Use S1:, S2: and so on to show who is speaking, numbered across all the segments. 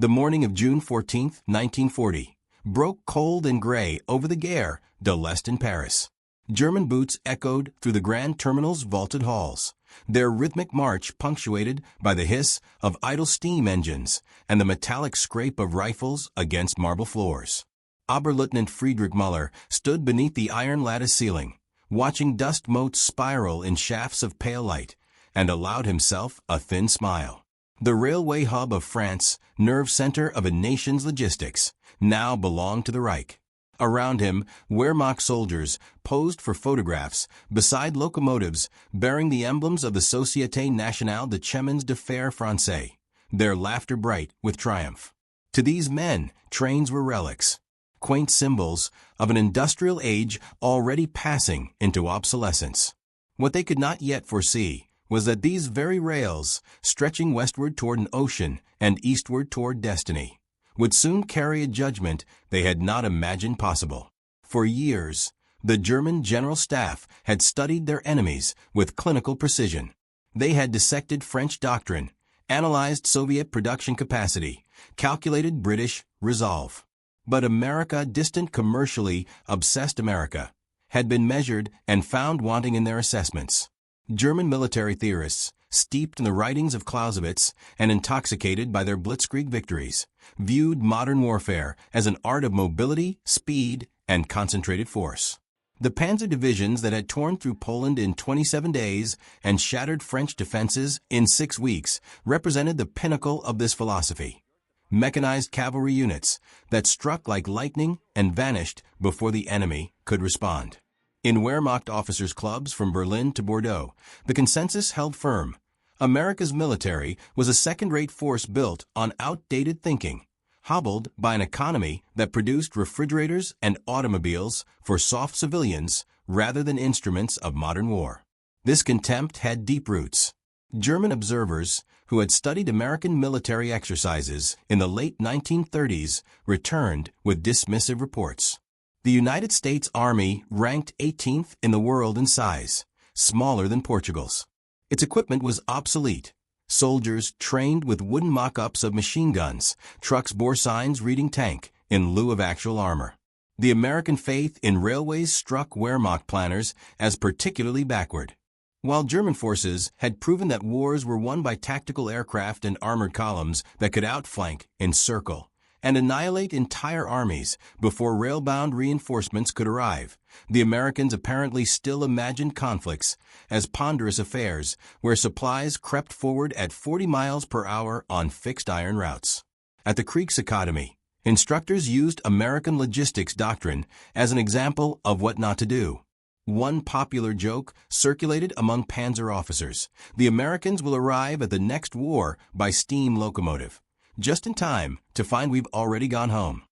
S1: The morning of June 14, 1940, broke cold and gray over the Gare de l'Est in Paris. German boots echoed through the Grand Terminal's vaulted halls, their rhythmic march punctuated by the hiss of idle steam engines and the metallic scrape of rifles against marble floors. Oberleutnant Friedrich Müller stood beneath the iron lattice ceiling, watching dust motes spiral in shafts of pale light, and allowed himself a thin smile. The railway hub of France, nerve center of a nation's logistics, now belonged to the Reich. Around him, Wehrmacht soldiers posed for photographs beside locomotives bearing the emblems of the Société Nationale de Chemins de Fer Français, their laughter bright with triumph. To these men, trains were relics, quaint symbols of an industrial age already passing into obsolescence. What they could not yet foresee was that these very rails, stretching westward toward an ocean and eastward toward destiny, would soon carry a judgment they had not imagined possible. For years, the German General Staff had studied their enemies with clinical precision. They had dissected French doctrine, analyzed Soviet production capacity, calculated British resolve. But America, distant commercially obsessed America, had been measured and found wanting in their assessments. German military theorists, steeped in the writings of Clausewitz and intoxicated by their Blitzkrieg victories, viewed modern warfare as an art of mobility, speed, and concentrated force. The panzer divisions that had torn through Poland in 27 days and shattered French defenses in 6 weeks represented the pinnacle of this philosophy. Mechanized cavalry units that struck like lightning and vanished before the enemy could respond. In Wehrmacht officers' clubs from Berlin to Bordeaux, the consensus held firm. America's military was a second-rate force built on outdated thinking, hobbled by an economy that produced refrigerators and automobiles for soft civilians rather than instruments of modern war. This contempt had deep roots. German observers who had studied American military exercises in the late 1930s returned with dismissive reports. The United States Army ranked 18th in the world in size, smaller than Portugal's. Its equipment was obsolete. Soldiers trained with wooden mock-ups of machine guns, trucks bore signs reading tank in lieu of actual armor. The American faith in railways struck Wehrmacht planners as particularly backward. While German forces had proven that wars were won by tactical aircraft and armored columns that could outflank, encircle, and annihilate entire armies before rail-bound reinforcements could arrive, the Americans apparently still imagined conflicts as ponderous affairs where supplies crept forward at 40 miles per hour on fixed iron routes. At the Kriegsakademie, instructors used American logistics doctrine as an example of what not to do. One popular joke circulated among panzer officers: the Americans will arrive at the next war by steam locomotive, just in time to find we've already gone home.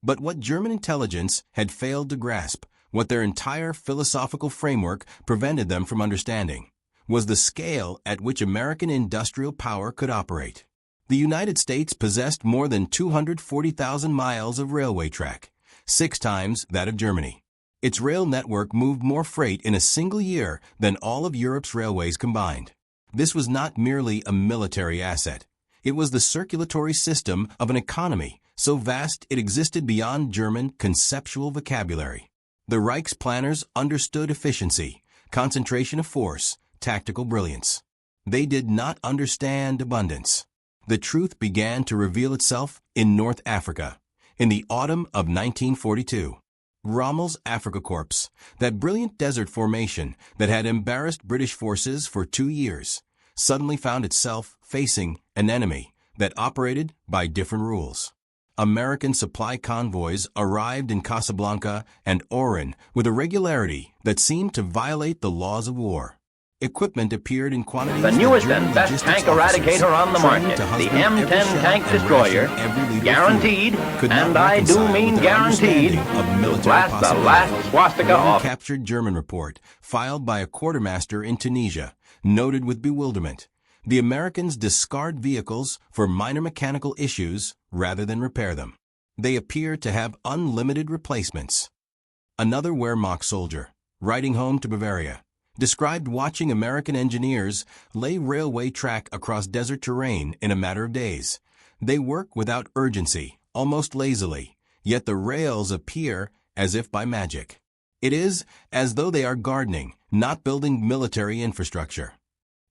S1: But what German intelligence had failed to grasp, what their entire philosophical framework prevented them from understanding, was the scale at which American industrial power could operate. The United States possessed more than 240,000 miles of railway track, 6 times that of Germany. Its rail network moved more freight in a single year than all of Europe's railways combined. This was not merely a military asset. It was the circulatory system of an economy so vast it existed beyond German conceptual vocabulary. The Reich's planners understood efficiency, concentration of force, tactical brilliance. They did not understand abundance. The truth began to reveal itself in North Africa in the autumn of 1942. Rommel's Afrika Korps, that brilliant desert formation that had embarrassed British forces for 2 years, suddenly found itself facing an enemy that operated by different rules. American supply convoys arrived in Casablanca and Oran with a regularity that seemed to violate the laws of war. Equipment appeared in quantities.
S2: The newest and best tank eradicator on the market, the M10 tank destroyer, guaranteed, and I do mean guaranteed, to blast the last swastika off.
S1: Captured German report, filed by a quartermaster in Tunisia, noted with bewilderment: the Americans discard vehicles for minor mechanical issues rather than repair them. They appear to have unlimited replacements. Another Wehrmacht soldier, riding home to Bavaria, described watching American engineers lay railway track across desert terrain in a matter of days, They work without urgency, almost lazily, yet the rails appear as if by magic. It is as though they are gardening, not building military infrastructure.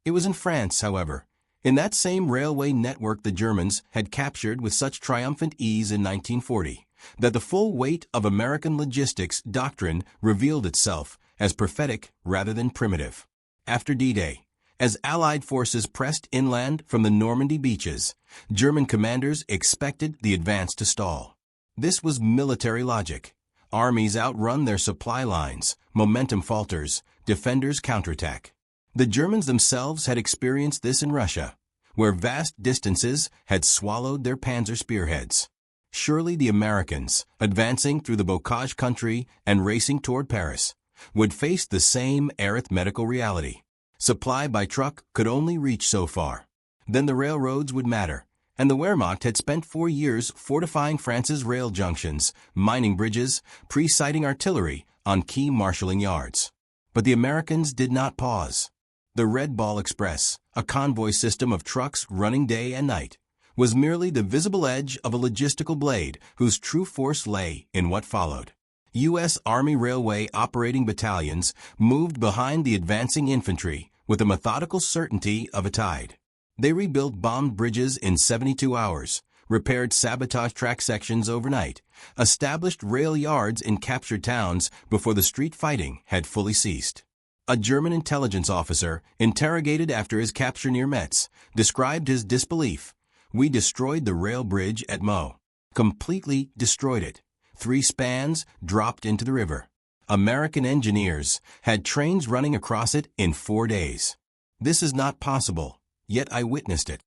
S1: It was in France, however, in that same railway network the Germans had captured with such triumphant ease in 1940, that the full weight of American logistics doctrine revealed itself as prophetic rather than primitive. After D-Day, as Allied forces pressed inland from the Normandy beaches, German commanders expected the advance to stall. This was military logic. Armies outrun their supply lines, momentum falters, defenders counterattack. The Germans themselves had experienced this in Russia, where vast distances had swallowed their panzer spearheads. Surely the Americans, advancing through the Bocage country and racing toward Paris, would face the same arithmetical reality. Supply by truck could only reach so far. Then the railroads would matter, and the Wehrmacht had spent 4 years fortifying France's rail junctions, mining bridges, pre-sighting artillery on key marshalling yards. But the Americans did not pause. The Red Ball Express, a convoy system of trucks running day and night, was merely the visible edge of a logistical blade whose true force lay in what followed. U.S. Army Railway operating battalions moved behind the advancing infantry with the methodical certainty of a tide. They rebuilt bombed bridges in 72 hours, repaired sabotage track sections overnight, established rail yards in captured towns before the street fighting had fully ceased. A German intelligence officer, interrogated after his capture near Metz, described his disbelief. "We destroyed the rail bridge at Meaux. Completely destroyed it. 3 spans dropped into the river. American engineers had trains running across it in 4 days. This is not possible, yet I witnessed it."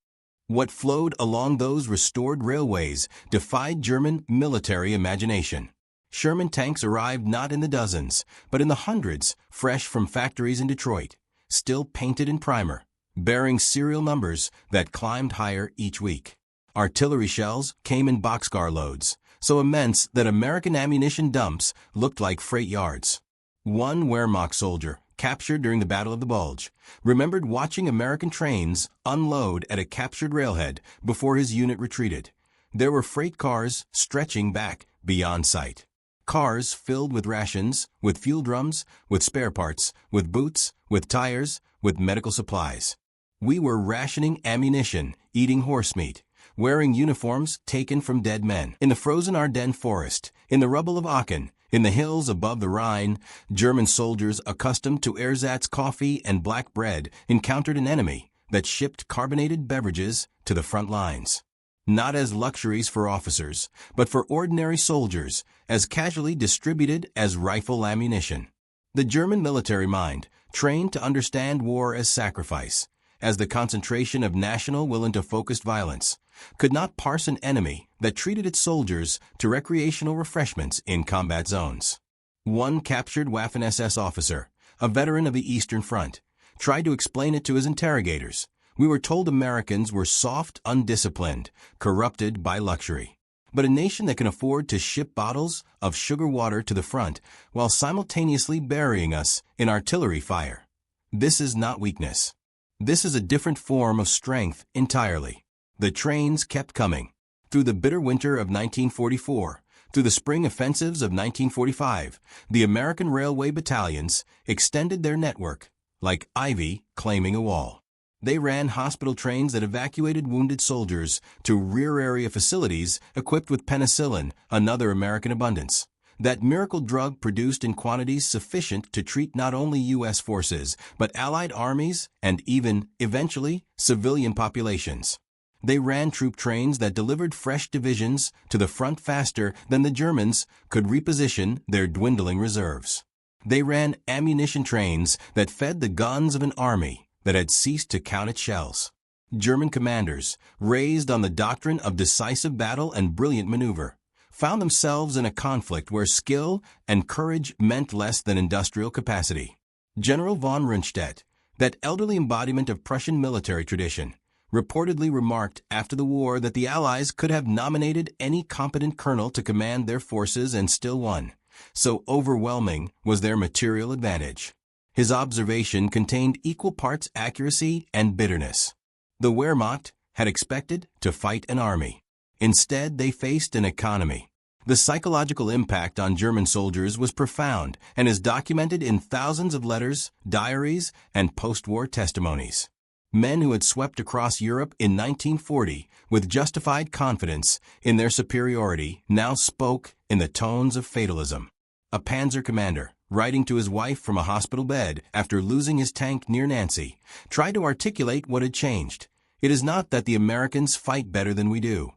S1: What flowed along those restored railways defied German military imagination. Sherman tanks arrived not in the dozens, but in the hundreds, fresh from factories in Detroit, still painted in primer, bearing serial numbers that climbed higher each week. Artillery shells came in boxcar loads, so immense that American ammunition dumps looked like freight yards. One Wehrmacht soldier, captured during the Battle of the Bulge, remembered watching American trains unload at a captured railhead before his unit retreated. There were freight cars stretching back beyond sight. Cars filled with rations, with fuel drums, with spare parts, with boots, with tires, with medical supplies. We were rationing ammunition, eating horse meat, wearing uniforms taken from dead men. In the frozen Ardennes forest, in the rubble of Aachen, in the hills above the Rhine, German soldiers accustomed to ersatz coffee and black bread encountered an enemy that shipped carbonated beverages to the front lines. Not as luxuries for officers, but for ordinary soldiers, as casually distributed as rifle ammunition. The German military mind, trained to understand war as sacrifice, as the concentration of national will into focused violence, could not parse an enemy that treated its soldiers to recreational refreshments in combat zones. One captured Waffen-SS officer, a veteran of the Eastern Front, tried to explain it to his interrogators. We were told Americans were soft, undisciplined, corrupted by luxury. But a nation that can afford to ship bottles of sugar water to the front while simultaneously burying us in artillery fire. This is not weakness. This is a different form of strength entirely. The trains kept coming. Through the bitter winter of 1944, through the spring offensives of 1945, the American railway battalions extended their network, like ivy claiming a wall. They ran hospital trains that evacuated wounded soldiers to rear area facilities equipped with penicillin, another American abundance. That miracle drug produced in quantities sufficient to treat not only U.S. forces, but Allied armies and even, eventually, civilian populations. They ran troop trains that delivered fresh divisions to the front faster than the Germans could reposition their dwindling reserves. They ran ammunition trains that fed the guns of an army that had ceased to count its shells. German commanders, raised on the doctrine of decisive battle and brilliant maneuver, found themselves in a conflict where skill and courage meant less than industrial capacity. General von Rundstedt, that elderly embodiment of Prussian military tradition, reportedly remarked after the war that the Allies could have nominated any competent colonel to command their forces and still won. So overwhelming was their material advantage. His observation contained equal parts accuracy and bitterness. The Wehrmacht, had expected to fight an army. Instead, they faced an economy. The psychological impact on German soldiers was profound and is documented in thousands of letters, diaries, and post-war testimonies. Men who had swept across Europe in 1940 with justified confidence in their superiority now spoke in the tones of fatalism. A panzer commander, writing to his wife from a hospital bed after losing his tank near Nancy, tried to articulate what had changed. It is not that the Americans fight better than we do.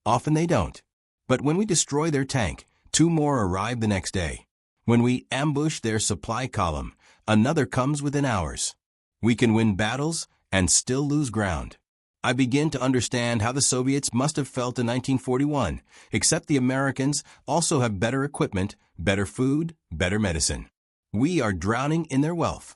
S1: Often they don't. But when we destroy their tank, 2 more arrive the next day. When we ambush their supply column, another comes within hours. We can win battles and still lose ground. I begin to understand how the Soviets must have felt in 1941, except the Americans also have better equipment, better food, better medicine. We are drowning in their wealth.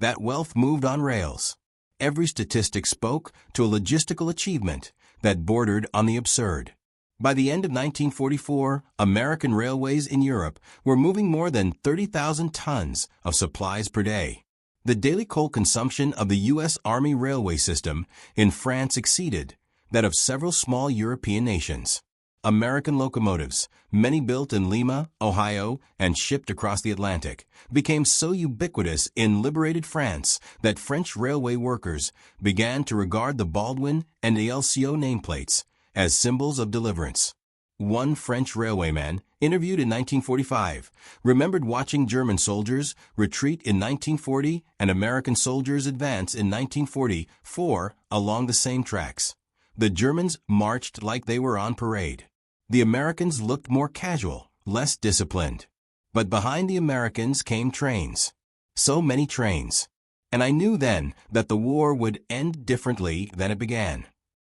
S1: That wealth moved on rails. Every statistic spoke to a logistical achievement that bordered on the absurd. By the end of 1944, American railways in Europe were moving more than 30,000 tons of supplies per day. The daily coal consumption of the U.S. Army railway system in France exceeded that of several small European nations. American locomotives, many built in Lima, Ohio, and shipped across the Atlantic, became so ubiquitous in liberated France that French railway workers began to regard the Baldwin and the LCO nameplates as symbols of deliverance. One French railwayman, interviewed in 1945, remembered watching German soldiers retreat in 1940 and American soldiers advance in 1944 along the same tracks. The Germans marched like they were on parade. The Americans looked more casual, less disciplined. But behind the Americans came trains. So many trains. And I knew then that the war would end differently than it began.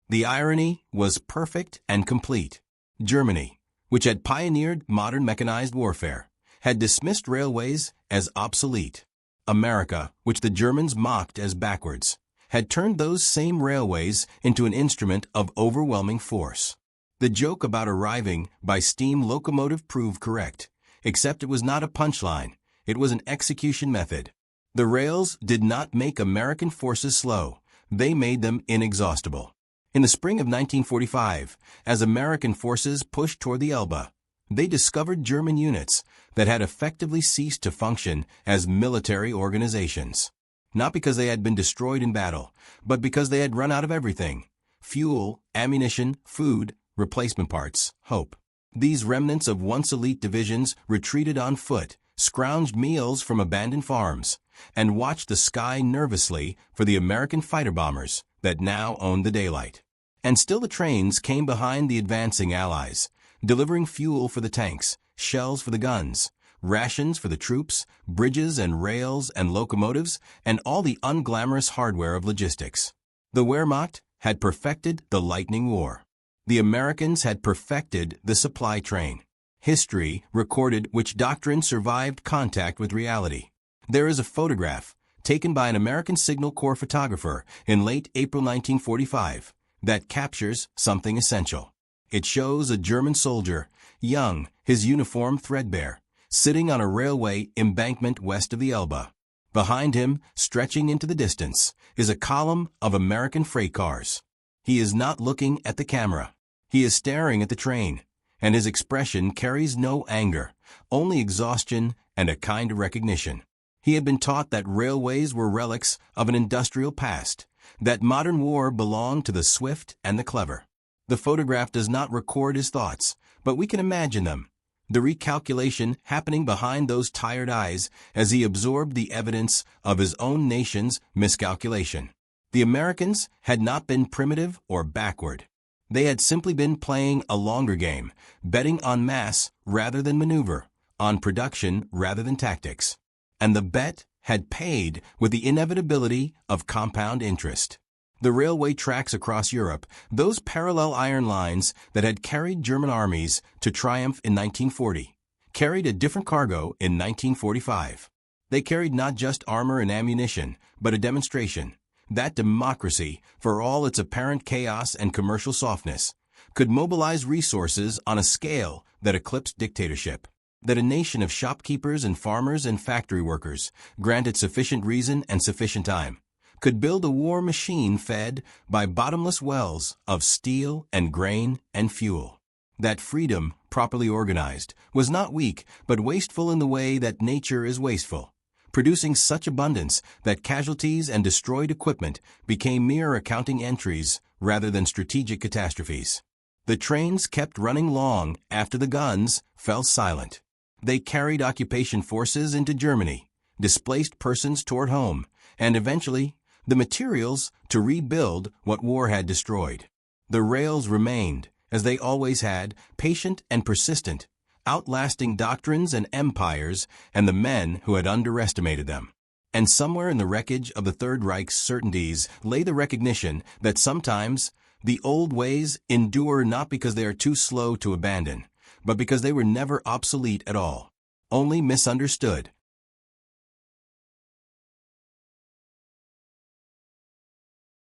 S1: The irony was perfect and complete. Germany, which had pioneered modern mechanized warfare, had dismissed railways as obsolete. America, which the Germans mocked as backwards, had turned those same railways into an instrument of overwhelming force. The joke about arriving by steam locomotive proved correct, except it was not a punchline, it was an execution method. The rails did not make American forces slow, they made them inexhaustible. In the spring of 1945, as American forces pushed toward the Elbe, they discovered German units that had effectively ceased to function as military organizations. Not because they had been destroyed in battle, but because they had run out of everything: fuel, ammunition, food, replacement parts, hope. These remnants of once elite divisions retreated on foot, scrounged meals from abandoned farms, and watched the sky nervously for the American fighter bombers that now owned the daylight. And still the trains came behind the advancing Allies, delivering fuel for the tanks, shells for the guns, rations for the troops, bridges and rails and locomotives, and all the unglamorous hardware of logistics. The Wehrmacht had perfected the lightning war. The Americans had perfected the supply train. History recorded which doctrine survived contact with reality. There is a photograph taken by an American Signal Corps photographer in late April 1945 that captures something essential. It shows a German soldier, young, his uniform threadbare, sitting on a railway embankment west of the Elbe. Behind him, stretching into the distance, is a column of American freight cars. He is not looking at the camera. He is staring at the train, and his expression carries no anger, only exhaustion and a kind of recognition. He had been taught that railways were relics of an industrial past, that modern war belonged to the swift and the clever. The photograph does not record his thoughts, but we can imagine them. The recalculation happening behind those tired eyes as he absorbed the evidence of his own nation's miscalculation. The Americans had not been primitive or backward. They had simply been playing a longer game, betting on mass rather than maneuver, on production rather than tactics. And the bet had paid with the inevitability of compound interest. The railway tracks across Europe, those parallel iron lines that had carried German armies to triumph in 1940, carried a different cargo in 1945. They carried not just armor and ammunition, but a demonstration that democracy, for all its apparent chaos and commercial softness, could mobilize resources on a scale that eclipsed dictatorship. That a nation of shopkeepers and farmers and factory workers, granted sufficient reason and sufficient time, could build a war machine fed by bottomless wells of steel and grain and fuel. That freedom, properly organized, was not weak but wasteful in the way that nature is wasteful, producing such abundance that casualties and destroyed equipment became mere accounting entries rather than strategic catastrophes. The trains kept running long after the guns fell silent. They carried occupation forces into Germany, displaced persons toward home, and eventually the materials to rebuild what war had destroyed. The rails remained, as they always had, patient and persistent, outlasting doctrines and empires and the men who had underestimated them. And somewhere in the wreckage of the Third Reich's certainties lay the recognition that sometimes the old ways endure not because they are too slow to abandon, but because they were never obsolete at all, only misunderstood,